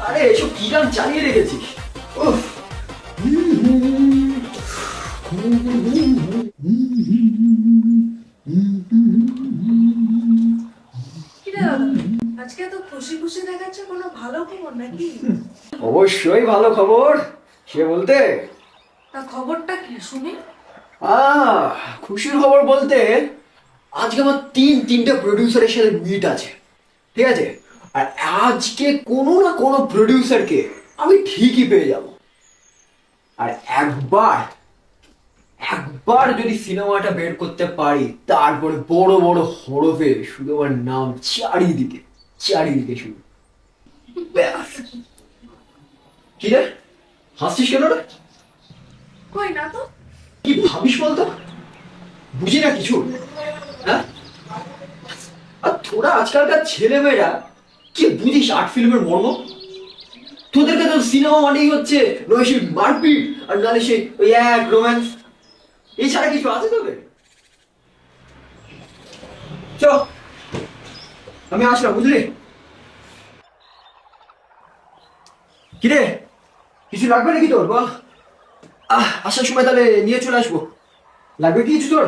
আরে এসব কি গান চালিয়ে রেখেছিস? উফ। কি রে দাদা, আজকে তো খুশি খুশি দেখাচ্ছে, কোনো ভালো খবর নাকি? অবশ্যই ভালো খবর। সে বলতে তা খবরটা কি শুনি? আহ খুশির খবর বলতে আজকে আমার তিনটে প্রডিউসারের সাথে মিট আছে, ঠিক আছে? আর আজকে কোনো না কোনো প্রডিউসারকে আমি ঠিকই পেয়ে যাব। আর একবার একবার যদি সিনেমাটা বের করতে পারি, তারপরে বড় বড় হরফে শুধু আমার নাম চারিদিকে চারিদিকে শুধু ব্যাস। কি রে, হাসছিস কেন রে? কই না তো। কি ভাবিস বলতো? বুঝি না কিছু, হ্যাঁ? আর তোরা আজকালকার ছেলেমেয়েরা কি বুঝিস আর্ট ফিল্মের মর্ম? তোদেরকে তো সিনেমা মানেই হচ্ছে নয় সেই মারপিট আর নাহলে সেই ওই এক রোম্যান্স, এছাড়া কিছু আছে তোদের? চ, আমি আসলাম, বুঝলি? কিরে, কিছু লাগবে নাকি তোর বল? আসার সময় তাহলে নিয়ে চলে আসবো। লাগবে কি কিছু তোর?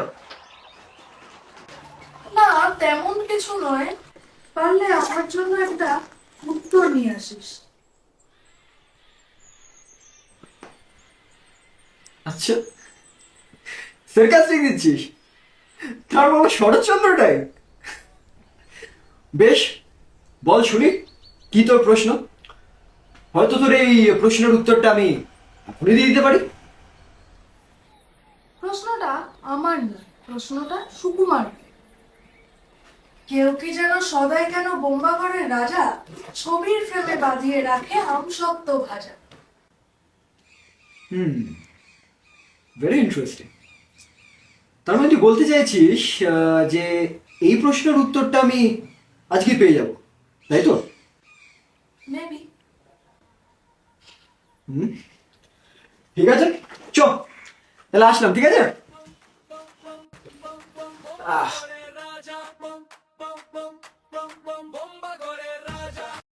না, তেমন কিছু নয়, পারলে আমার জন্য একটা উত্তর নিয়ে আসিস। আচ্ছা, সার্কাস্টিক দিচ্ছিস? তার বাবা শরৎচন্দ্রটাই? বেশ, বল শুনি, কি তোর প্রশ্ন? হয়তো তোর এই প্রশ্নের উত্তরটা আমি এখনই দিয়ে দিতে পারি। প্রশ্নটা আমার না, প্রশ্নটা সুকুমার। কেউ কি যেন সদাই কেন বোম্বা ঘরের রাজা, ছবির ফ্রেমে বাঁধিয়ে রাখে আমসত্ত্ব ভাজা। হুম, ভেরি ইন্টারেস্টিং। তার মানে তুই বলতে চাইছিস যে এই প্রশ্নের উত্তরটা আমি আজকে পেয়ে যাব, তাই তো? মেবি। হুম, ঠিক আছে, চ তাহলে আসলাম, ঠিক আছে?